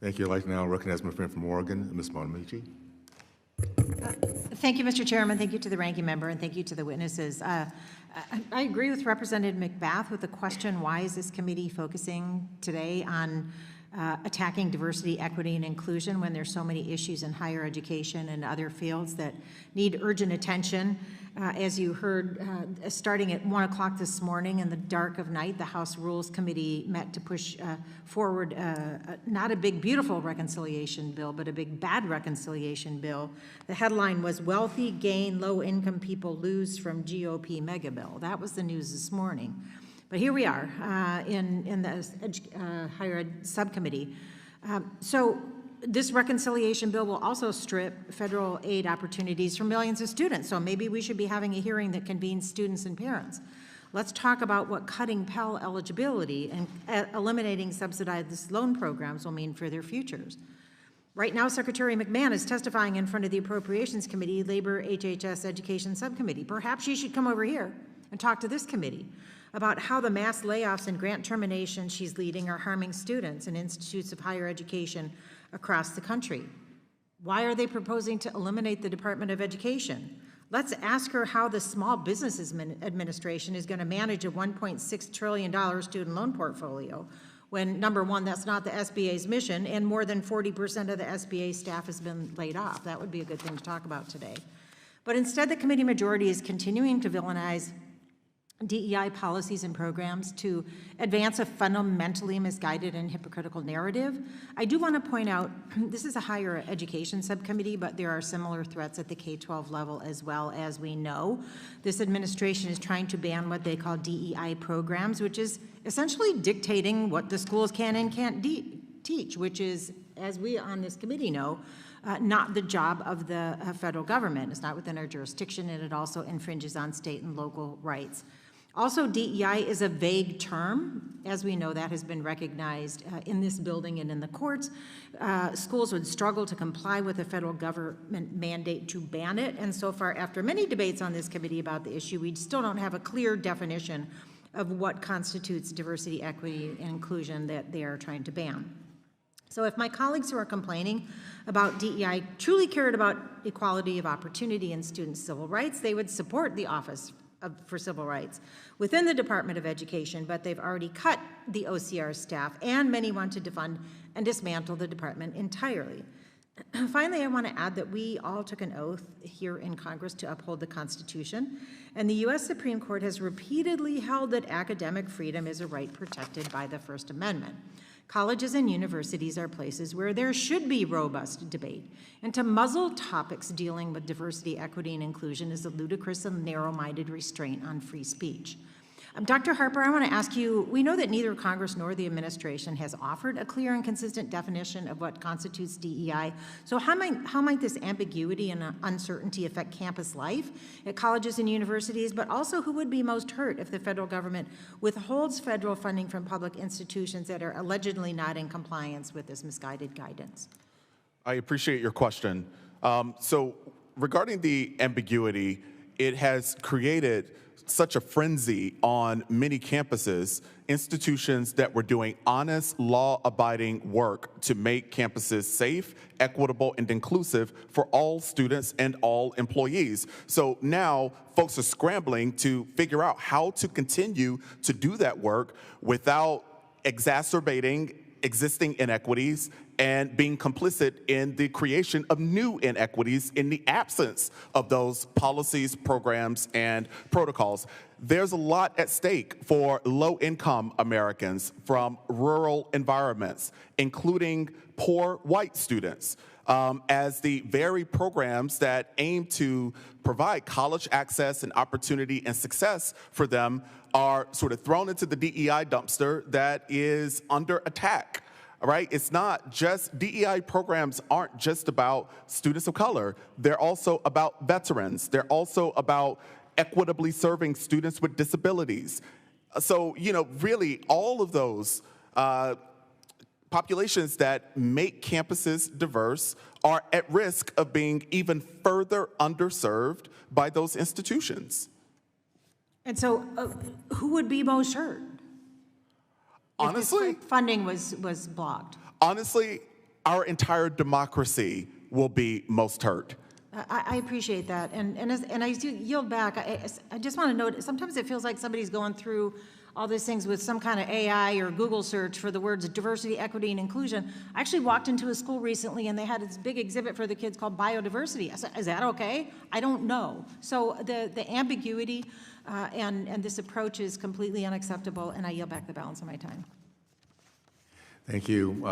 Thank you. I'd like to now recognize my friend from Oregon, Ms. Bonamici. Thank you, Mr. Chairman. Thank you to the ranking member, and thank you to the witnesses. I agree with Representative McBath with the question, why is this committee focusing today on attacking diversity, equity, and inclusion when there's so many issues in higher education and other fields that need urgent attention? As you heard, starting at 1 o'clock this morning in the dark of night, the House Rules Committee met to push forward not a big, beautiful reconciliation bill, but a big, bad reconciliation bill. The headline was, "Wealthy Gain, Low-Income People Lose from GOP Mega Bill." That was the news this morning. But here we are in the Higher Ed Subcommittee. So this reconciliation bill will also strip federal aid opportunities from millions of students. So maybe we should be having a hearing that convenes students and parents. Let's talk about what cutting Pell eligibility and eliminating subsidized loan programs will mean for their futures. Right now, Secretary McMahon is testifying in front of the Appropriations Committee, Labor HHS Education Subcommittee. Perhaps she should come over here and talk to this committee about how the mass layoffs and grant terminations she's leading are harming students and institutes of higher education across the country. Why are they proposing to eliminate the Department of Education? Let's ask her how the Small Business Administration is going to manage a $1.6 trillion student loan portfolio when, number one, that's not the SBA's mission, and more than 40% of the SBA staff has been laid off. That would be a good thing to talk about today. But instead, the committee majority is continuing to villainize DEI policies and programs to advance a fundamentally misguided and hypocritical narrative. I do want to point out, this is a higher education subcommittee, but there are similar threats at the K-12 level as well. As we know, this administration is trying to ban what they call DEI programs, which is essentially dictating what the schools can and can't teach, which is, as we on this committee know, not the job of the federal government. It's not within our jurisdiction, and it also infringes on state and local rights. Also, DEI is a vague term. As we know, that has been recognized in this building and in the courts. Schools would struggle to comply with the federal government mandate to ban it, and so far, after many debates on this committee about the issue, we still don't have a clear definition of what constitutes diversity, equity, and inclusion that they are trying to ban. So if my colleagues who are complaining about DEI truly cared about equality of opportunity and student civil rights, they would support the Office for Civil Rights within the Department of Education, but they've already cut the OCR staff, and many want to defund and dismantle the department entirely. Finally, I want to add that we all took an oath here in Congress to uphold the Constitution, and the U.S. Supreme Court has repeatedly held that academic freedom is a right protected by the First Amendment. Colleges and universities are places where there should be robust debate, and to muzzle topics dealing with diversity, equity, and inclusion is a ludicrous and narrow-minded restraint on free speech. Dr. Harper, I want to ask you, we know that neither Congress nor the administration has offered a clear and consistent definition of what constitutes DEI. So how might this ambiguity and uncertainty affect campus life at colleges and universities, but also who would be most hurt if the federal government withholds federal funding from public institutions that are allegedly not in compliance with this misguided guidance? I appreciate your question. So regarding the ambiguity, it has created such a frenzy on many campuses, institutions that were doing honest, law-abiding work to make campuses safe, equitable, and inclusive for all students and all employees. So now folks are scrambling to figure out how to continue to do that work without exacerbating existing inequities and being complicit in the creation of new inequities in the absence of those policies, programs, and protocols. There's a lot at stake for low-income Americans from rural environments, including poor white students, as the very programs that aim to provide college access and opportunity and success for them are sort of thrown into the DEI dumpster that is under attack. All right, it's not just, DEI programs aren't just about students of color. They're also about veterans. They're also about equitably serving students with disabilities. So, you know, really all of those populations that make campuses diverse are at risk of being even further underserved by those institutions. And so who would be most hurt? Honestly, if funding was blocked? Honestly, our entire democracy will be most hurt. I appreciate that, and I do yield back. I just want to note, sometimes it feels like somebody's going through all these things with some kind of AI or Google search for the words diversity, equity, and inclusion. I actually walked into a school recently, and they had this big exhibit for the kids called biodiversity. I said, is that okay? I don't know. So the ambiguity and this approach is completely unacceptable, and I yield back the balance of my time. Thank you.